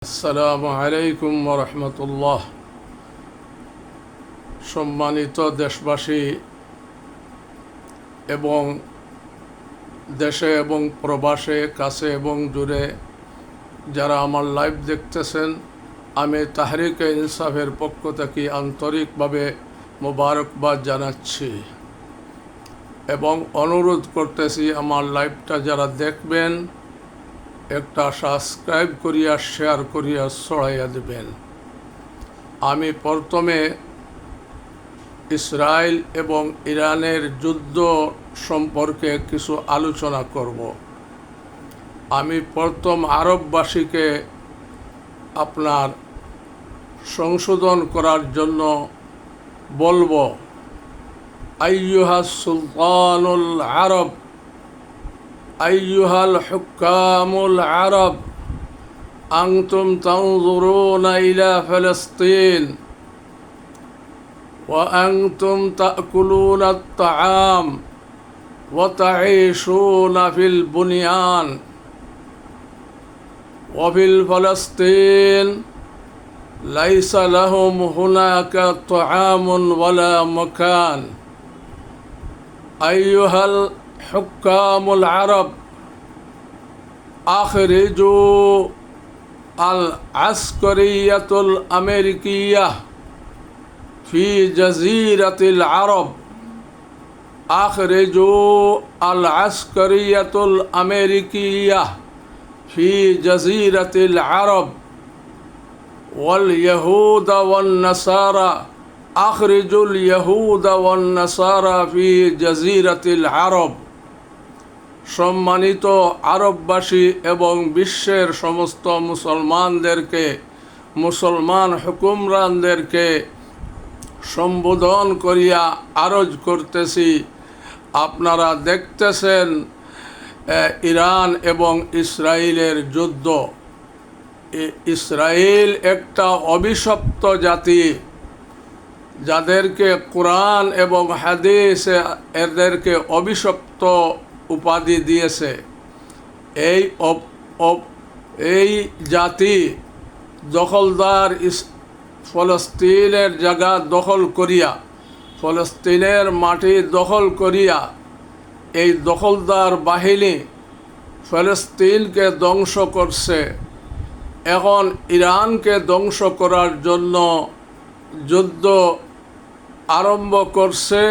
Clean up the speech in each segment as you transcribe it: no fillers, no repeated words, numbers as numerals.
আসসালামু আলাইকুম ওয়া রাহমাতুল্লাহ। সম্মানিত দেশবাসী এবং দেশে এবং প্রবাসে, কাছে এবং দূরে যারা আমার লাইভ দেখতেছেন, আমি তাহরিকে ইনসাফের পক্ষ থেকে আন্তরিকভাবে মোবারকবাদ জানাচ্ছি এবং অনুরোধ করতেছি আমার লাইভটা যারা দেখবেন একটা সাবস্ক্রাইব করিয়া শেয়ার করিয়া ছড়াইয়া দেবেন। আমি প্রথমে ইসরায়েল এবং ইরানের যুদ্ধ সম্পর্কে কিছু আলোচনা করব। আমি প্রথম আরববাসীকে আপনার সংশোধন করার জন্য বলবো, আইয়ুহাস সুলতানুল আরব, আইয়ুহাল হুক্কামুল আরব, আনতুম তানজুরুনা ইলা ফিলিস্তিন ওয়া আনতুম তাকুলুনা আত-তাআম ওয়া তাঈশুনা ফিল বুনিয়ান ওয়া ফিল ফিলিস্তিন লাইসা লাহুম হুনাকা তাআমুন ওয়ালা মাকান। আইয়ুহাল হুক্কামুল আরব, আখরিজু আল আসকারিয়াতুল আমেরিকিয়াহ ফি জাজিরাতিল আরব, আখরিজু আল আসকারিয়াতুল আমেরিকিয়াহ ফি জাজিরাতিল আরব ওয়াল ইয়াহুদা ওয়ান নাসারা, আখরিজুল ইয়াহুদা ওয়ান নাসারা ফি জাজিরাতিল আরব। সম্মানিত আরববাসী এবং বিশ্বের সমস্ত মুসলমানদেরকে, মুসলমান হুকুমরানদেরকে সম্বোধন করিয়া আরজ করতেছি, আপনারা দেখতেছেন ইরান এবং ইসরায়েলের যুদ্ধ। ইসরায়েল একটা অভিশপ্ত জাতি, যাদেরকে কোরআন এবং হাদিসে এদেরকে অভিশপ্ত উপাধি দিয়েছে। এই জাতি দখলদার ফলস্তিনের জায়গা দখল করিয়া, ফলস্তিনের মাটি দখল করিয়া এই দখলদার বাহিনী ফলস্তিনকে ধ্বংস করছে। এখন ইরানকে ধ্বংস করার জন্য যুদ্ধ আরম্ভ করছে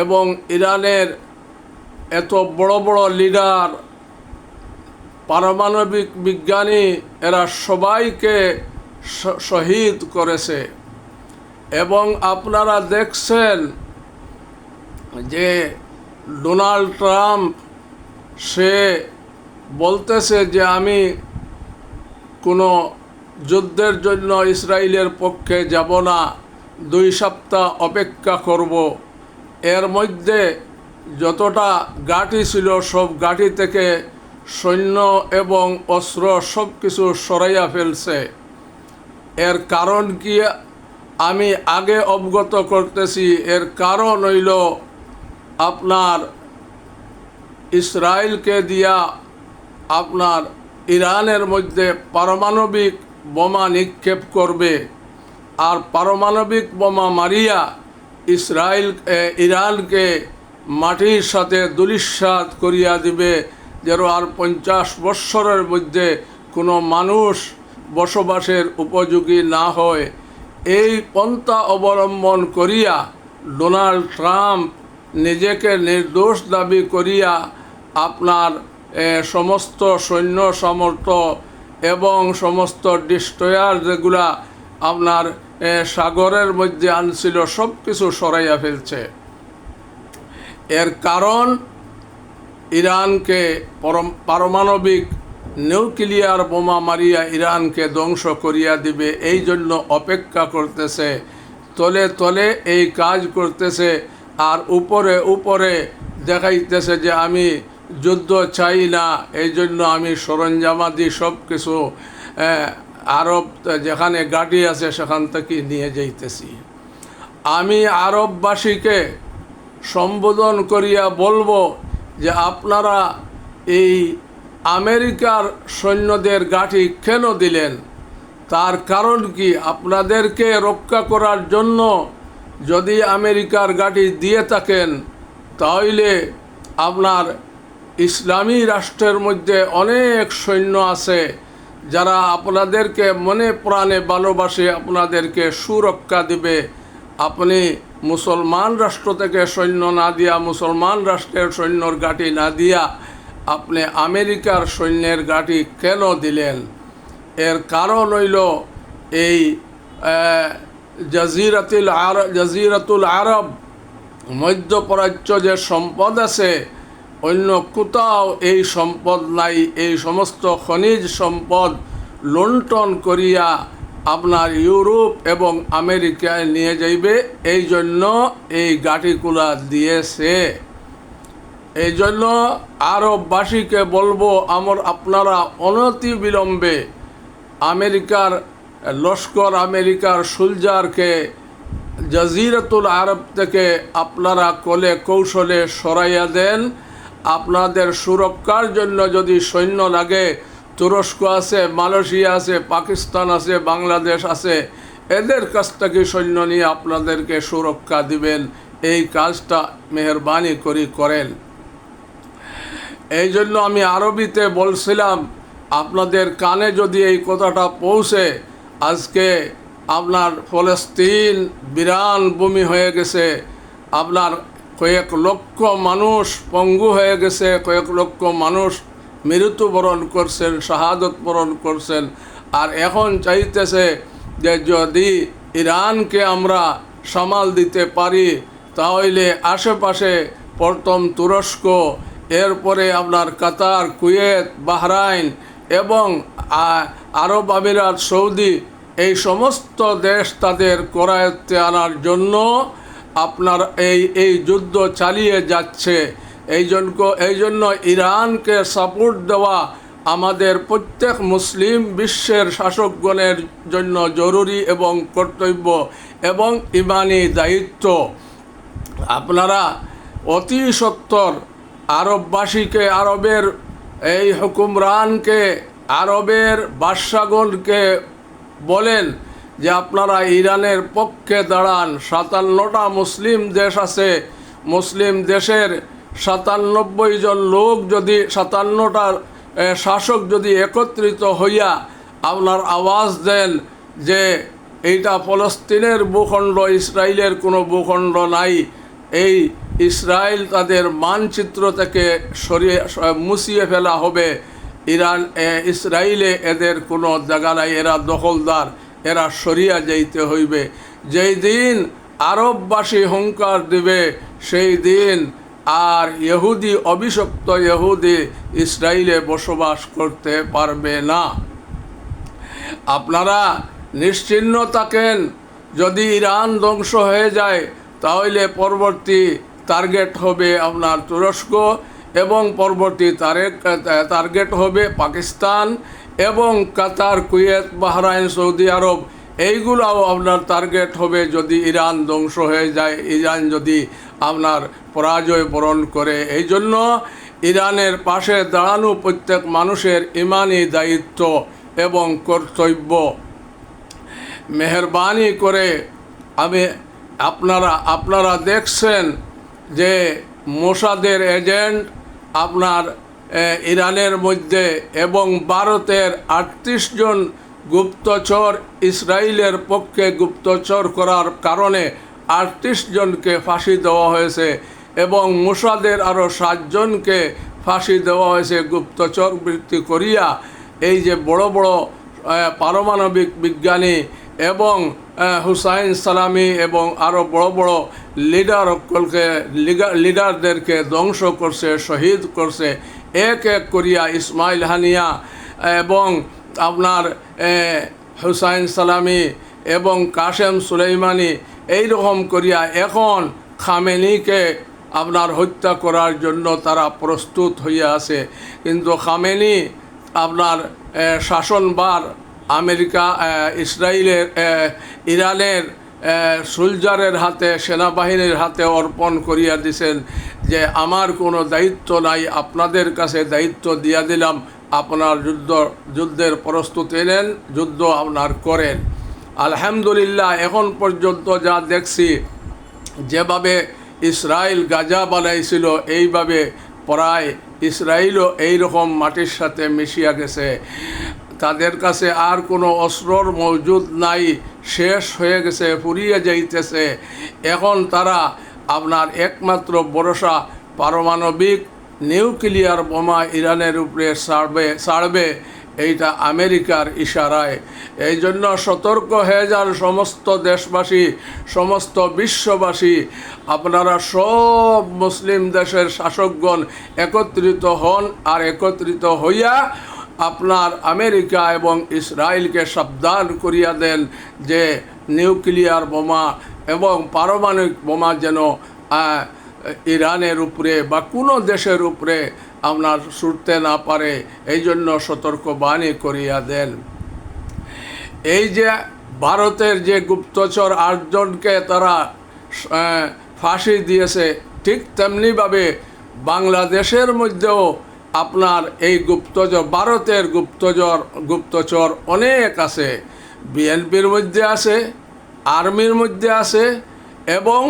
এবং ইরানের এত বড় বড় লিডার, পারমাণবিক বিজ্ঞানী, এরা সবাইকে শহীদ করেছে। এবং আপনারা দেখছেন যে ডোনাল্ড ট্রাম্প সে বলতেছে যে আমি কোনো যুদ্ধের জন্য ইসরায়েলের পক্ষে যাব না, 2 সপ্তাহ অপেক্ষা করব। এর মধ্যে যতটা ঘাঁটি ছিল সব ঘাঁটি থেকে সৈন্য এবং অস্ত্র সব কিছু সরাইয়া ফেলছে। এর কারণ কি আমি আগে অবগত করতেছি। এর কারণ হইল আপনার ইসরায়েলকে দিয়া আপনার ইরানের মধ্যে পারমাণবিক বোমা নিক্ষেপ করবে, আর পারমাণবিক বোমা মারিয়া ইরানকে মাটির সাথে ধূলিসাৎ করিয়া দিবে, যেন আর 50 বৎসরের মধ্যে কোনো মানুষ বসবাসের উপযোগী না হয়। এই পন্থা অবলম্বন করিয়া ডোনাল্ড ট্রাম্প নিজেকে নির্দোষ দাবি করিয়া আপনার সমস্ত সৈন্য সামর্থ্য এবং সমস্ত ডিস্ট্রয়ার যেগুলা আপনার সাগরের মধ্যে আনছিল সব কিছু সরাইয়া ফেলছে। এর কারণ ইরানকে পারমাণবিক নিউক্লিয়ার বোমা মারিয়া ইরানকে ধ্বংস করিয়া দিবে, এই জন্য অপেক্ষা করতেছে। তলে তলে এই কাজ করতেছে, আর উপরে উপরে দেখাইতেছে যে আমি যুদ্ধ চাই না, এই জন্য আমি সরঞ্জামাদি সব কিছু আরব যেখানে গাড়ি আছে সেখান থেকে নিয়ে যাইতেছি। আমি আরববাসীকে সম্বোধন করিয়া বলবো যে আপনারা এই আমেরিকার সৈন্যদের ঘাঁটি কেন দিলেন? তার কারণ কি? আপনাদেরকে রক্ষা করার জন্য যদি আমেরিকার গাড়ি দিয়ে থাকেন, তাহলে আপনার ইসলামী রাষ্ট্রের মধ্যে অনেক সৈন্য আছে যারা আপনাদেরকে মনে প্রাণে ভালোবাসে, আপনাদেরকে সুরক্ষা দিবে। আপনি মুসলমান রাষ্ট্র থেকে সৈন্য না দিয়া, মুসলমান রাষ্ট্রের সৈন্যর ঘাঁটি না দিয়া আপনি আমেরিকার সৈন্যের ঘাঁটি কেন দিলেন? এর কারণ হইল এই জাজিরাতুল আরব, মধ্যপ্রাচ্য যে সম্পদ আছে, অন্য কোথাও এই সম্পদ নাই। এই সমস্ত খনিজ সম্পদ লুণ্ঠন করিয়া আপনার ইউরোপ এবং আমেরিকায় নিয়ে যাইবে, এই জন্য এই গাঁটিগুলা দিয়েছে। এই জন্য আরববাসীকে বলবো, আপনারা অনতি বিলম্বে আমেরিকার লস্কর, আমেরিকার সোলজারকে জাজিরাতুল আরব থেকে আপনারা কলে কৌশলে সরাইয়া দেন। আপনাদের সুরক্ষার জন্য যদি সৈন্য লাগে, তুরস্ক আছে, মালয়েশিয়া আছে, পাকিস্তান আছে, বাংলাদেশ আছে, এদের কাছ থেকে সৈন্য নিয়ে আপনাদেরকে সুরক্ষা দিবেন। এই কাজটা মেহরবানি করে করেন। এই জন্য আমি আরবিতে বলছিলাম, আপনাদের কানে যদি এই কথাটা পৌঁছে, আজকে আপনার ফলস্তিন বিরান ভূমি হয়ে গেছে, আপনার কয়েক লক্ষ মানুষ পঙ্গু হয়ে গেছে, কয়েক লক্ষ মানুষ মৃত্যুবরণ করছেন, শাহাদত বরণ করছেন। আর এখন চাইতেছে যে যদি ইরানকে আমরা সামাল দিতে পারি, তাহলে আশেপাশে প্রথম তুরস্ক, এরপরে আপনার কাতার, কুয়েত, বাহরাইন এবং আরব আমিরাত, সৌদি, এই সমস্ত দেশ তাদের করায়ত্তে আনার জন্য আপনার এই যুদ্ধ চালিয়ে যাচ্ছে। এই জন্য ইরানকে সাপোর্ট দেওয়া আমাদের প্রত্যেক মুসলিম বিশ্বের শাসকগণের জন্য জরুরি এবং কর্তব্য এবং ইমানি দায়িত্ব। আপনারা অতি সত্বর আরববাসীকে, আরবের এই হুকুমরানকে, আরবের বাদশাগণকে বলেন যে আপনারা ইরানের পক্ষে দাঁড়ান। 57টা মুসলিম দেশ আছে, মুসলিম দেশের 97 জন লোক যদি, 57টার শাসক যদি একত্রিত হইয়া আপনার আওয়াজ দেন যে এইটা ফলস্তিনের ভূখণ্ড, ইসরায়েলের কোনো ভূখণ্ড নাই, এই ইসরায়েল তাদের মানচিত্র থেকে মুছিয়ে ফেলা হবে, ইসরায়েলে এদের কোনো জায়গা নাই, এরা দখলদার, এরা সরিয়া যাইতে হইবে। যেই দিন আরববাসী হুঙ্কার দিবে, সেই দিন আর ইহুদি, অভিশপ্ত ইহুদি ইসরায়েলে বসবাস করতে পারবে না। আপনারা নিশ্চিন্ন থাকেন, যদি ইরান ধ্বংস হয়ে যায়, তাহলে পরবর্তী টার্গেট হবে আপনার তুরস্ক, এবং পরবর্তী টার্গেট হবে পাকিস্তান এবং কাতার, কুয়েত, বাহরাইন, সৌদি আরব, এইগুলাও আপনার টার্গেট হবে যদি ইরান ধ্বংস হয়ে যায়, ইরান যদি আপনার পরাজয় বরণ করে। এই জন্য ইরানের পাশে দাঁড়ানো প্রত্যেক মানুষের ইমানি দায়িত্ব এবং কর্তব্য। মেহরবানি করে আপনারা দেখছেন যে মোসাদের এজেন্ট আপনার ইরানের মধ্যে এবং ভারতের 38 জন গুপ্তচর ইসরায়েলের পক্ষে গুপ্তচর করার কারণে 38 জনকে ফাঁসি দেওয়া হয়েছে, এবং মোসাদের আরও 7 জনকে ফাঁসি দেওয়া হয়েছে গুপ্তচর বৃত্তি করিয়া। এই যে বড় বড় পারমাণবিক বিজ্ঞানী এবং হুসাইন সালামি এবং আরও বড় বড় লিডারদেরকে ধ্বংস করছে, শহীদ করছে, এক এক করিয়া ইসমাইল হানিয়া এবং আপনার হুসাইন সালামি এবং কাশেম সুলেইমানি, এইরকম করিয়া এখন খামেনিকে আপনার হত্যা করার জন্য তারা প্রস্তুত হইয়া আছে। কিন্তু খামেনি আপনার শাসনভার আমেরিকা, ইসরায়েলের, ইরানের সোলজারের হাতে, সেনাবাহিনীর হাতে অর্পণ করিয়া দিছেন যে আমার কোনো দায়িত্ব নাই, আপনাদের কাছে দায়িত্ব দিয়া দিলাম, আপনার যুদ্ধের প্রস্তুতি নেন, যুদ্ধ আপনার করেন। আলহামদুলিল্লাহ এখন পর্যন্ত যা দেখছি, যেভাবে ইসরায়েল গাজা বানাইছিল, এইভাবে প্রায় ইসরায়েলও এইরকম মাটির সাথে মিশিয়া গেছে। তাদের কাছে আর কোনো অস্ত্রর মজুদ নাই, শেষ হয়ে গেছে, ফুরিয়ে যাইতেছে। এখন তারা আপনার একমাত্র ভরসা পারমাণবিক নিউক্লিয়ার বোমা ইরানের উপরে ছাড়বে এইটা আমেরিকার ইশারায়। এই জন্য সতর্ক হয়ে যান সমস্ত দেশবাসী, সমস্ত বিশ্ববাসী। আপনারা সব মুসলিম দেশের শাসকগণ একত্রিত হন, আর একত্রিত হইয়া আপনার আমেরিকা এবং ইসরায়েলকে সাবধান করিয়া দেন যে নিউক্লিয়ার বোমা এবং পারমাণবিক বোমা যেন ইরানের উপরে বা কোনো দেশের উপরে আপনার ছুটতে না পারে, এই জন্য সতর্কবাণী করিয়া দেন। এই যে ভারতের যে গুপ্তচর 8 জনকে তারা ফাঁসি দিয়েছে, ঠিক তেমনিভাবে বাংলাদেশের মধ্যেও আপনার এই ভারতের গুপ্তচর অনেক আছে। বিএনপির মধ্যে আছে, আর্মির মধ্যে আছে, এবং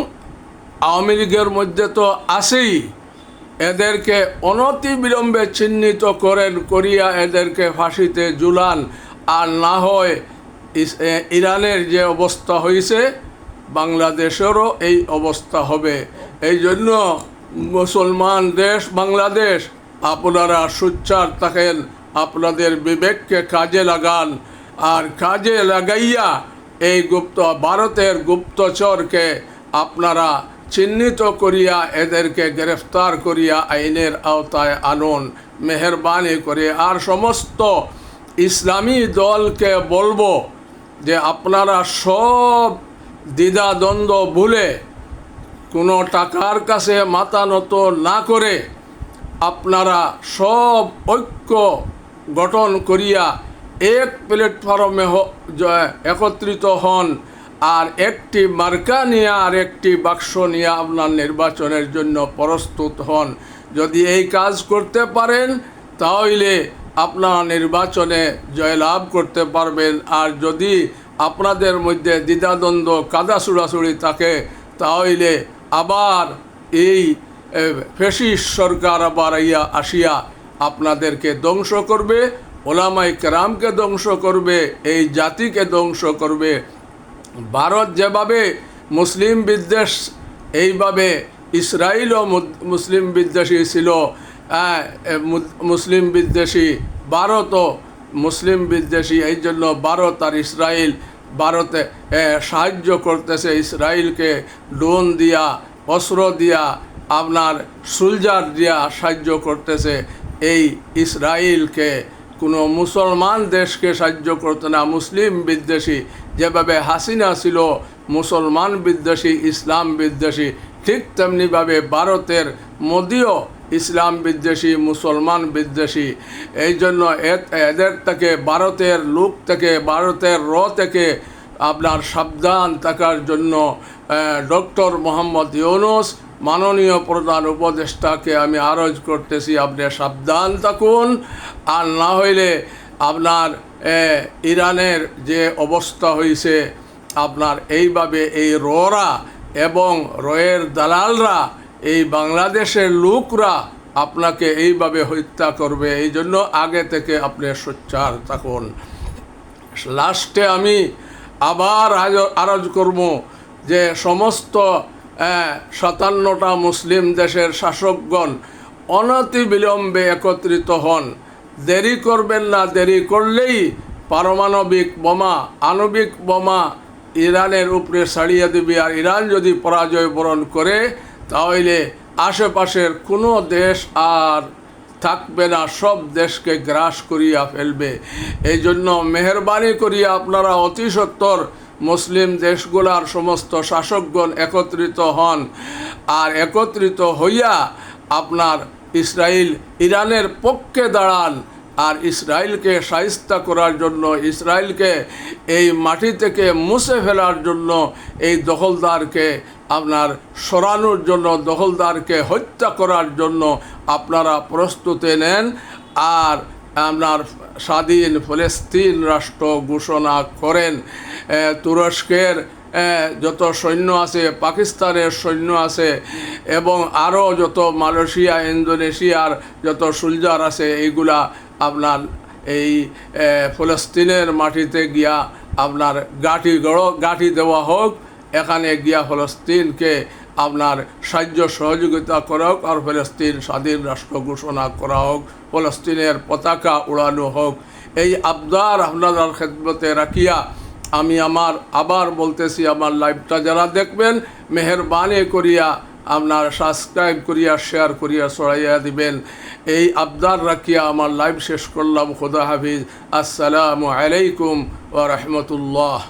আওয়ামী লীগের মধ্যে তো আছেই। এদেরকে অনতিবিলম্বে চিহ্নিত করিয়া এদেরকে ফাঁসিতে ঝুলান, আর না হয় ইরানের যে অবস্থা হয়েছে বাংলাদেশেরও এই অবস্থা হবে। এই জন্য মুসলমান দেশ বাংলাদেশ, আপনারা সোচ্চার থাকেন, আপনাদের বিবেককে কাজে লাগান, আর কাজে লাগাইয়া এই ভারতের গুপ্তচরকে আপনারা চিহ্নিত করিয়া এদেরকে গ্রেফতার করিয়া আইনের আওতায় আনুন মেহরবানি করে। আর সমস্ত ইসলামী দলকে বলবো যে আপনারা সব দ্বিধাদ্বন্দ্ব ভুলে, কোনো টাকার কাছে মাথা নত না করে, আপনারা সব ঐক্য গঠন করিয়া এক প্ল্যাটফর্মে একত্রিত হন, আর একটি মার্কা নিয়ে আর একটি বাক্স নিয়ে আপনার নির্বাচনের জন্য প্রস্তুত হন। যদি এই কাজ করতে পারেন তাহলে আপনারা নির্বাচনে জয়লাভ করতে পারবেন। আর যদি আপনাদের মধ্যে দ্বিধাদ্বন্দ্ব কাদা ছুড়াছুড়ি থাকে তাহলে আবার এই ফ্যাসিস্ট সরকার আবার আসিয়া আপনাদেরকে ধ্বংস করবে, ওলামায়ে কেরামকে ধ্বংস করবে, এই জাতিকে ধ্বংস করবে। ভারত যেভাবে মুসলিম বিদ্বেষ, এইভাবে ইসরায়েলও মুসলিম বিদ্বেষী ছিল, মুসলিম বিদ্বেষী, ভারতও মুসলিম বিদ্বেষী। এই জন্য ভারত আর ইসরায়েল, ভারতে সাহায্য করতেছে ইসরায়েলকে, লোন দিয়া, অস্ত্র দিয়া, আপনার সোলজার দিয়া সাহায্য করতেছে এই ইসরায়েলকে। কোনো মুসলমান দেশকে সাহায্য করতে না, মুসলিম বিদ্বেষী। যেভাবে হাসিনা ছিল মুসলমান বিদ্বেষী, ইসলাম বিদ্বেষী, ঠিক তেমনিভাবে ভারতের মোদিও ইসলাম বিদ্বেষী, মুসলমান বিদ্বেষী। এই জন্য এদের থেকে, ভারতের লোক থেকে, ভারতের থেকে আপনার সাবধান থাকার জন্য ডক্টর মোহাম্মদ ইউনূস মাননীয় প্রধান উপদেষ্টাকে আমি আরজ করতেছি, আপনি সাবধান থাকুন। আর না হইলে আপনার ইরানের যে অবস্থা হয়েছে, আপনার এইভাবে এই ররা এবং রয়ের দালালরা, এই বাংলাদেশের লোকরা আপনাকে এইভাবে হত্যা করবে। এই জন্য আগে থেকে আপনি সোচ্চার থাকুন। লাস্টে আমি আবার আরজ করব যে সমস্ত 57টা মুসলিম দেশের শাসকগণ অনতিবিলম্বে একত্রিত হন, দেরি করবেন না। দেরি করলেই পারমাণবিক বোমা, আণবিক বোমা ইরানের উপরে ছাড়িয়ে দেবে। আর ইরান যদি পরাজয় বরণ করে তাহলে আশেপাশের কোনো দেশ আর থাকবে না, সব দেশকে গ্রাস করিয়া ফেলবে। এই জন্য মেহরবানি করিয়া আপনারা অতি সত্বর মুসলিম দেশগুলার সমস্ত শাসকগণ একত্রিত হন, আর একত্রিত হইয়া আপনার ইরানের পক্ষে দাঁড়ান, আর ইসরায়েলকে শায়েস্তা করার জন্য, ইসরায়েলকে এই মাটি থেকে মুছে ফেলার জন্য, এই দখলদারকে আপনার সরানোর জন্য, দখলদারকে হত্যা করার জন্য আপনারা প্রস্তুতি নেন। আর আপনার স্বাধীন ফিলিস্তিন রাষ্ট্র ঘোষণা করেন। তুরস্কের যত সৈন্য আছে, পাকিস্তানের সৈন্য আছে, এবং আরও যত মালয়েশিয়া ইন্দোনেশিয়ার যত সোলজার আছে, এইগুলা আপনার এই ফিলিস্তিনের মাটিতে গিয়া আপনার গাঁঠি দেওয়া হোক, এখানে গিয়া ফিলিস্তিনকে আপনার সাহায্য সহযোগিতা করা হোক, আর ফিলিস্তিন স্বাধীন রাষ্ট্র ঘোষণা করা হোক, ফিলিস্তিনের পতাকা উড়ানো হোক। এই আবদার আপনার খেদমতে রাখিয়া আমি আবার বলতেছি, আমার লাইভটা যারা দেখবেন মেহরবানি করিয়া আপনার সাবস্ক্রাইব করিয়া শেয়ার করিয়া ছড়াইয়া দিবেন। এই আবদার রাখিয়া আমার লাইভ শেষ করলাম। খুদা হাফিজ। আসসালামু আলাইকুম ওয়া রাহমাতুল্লাহ।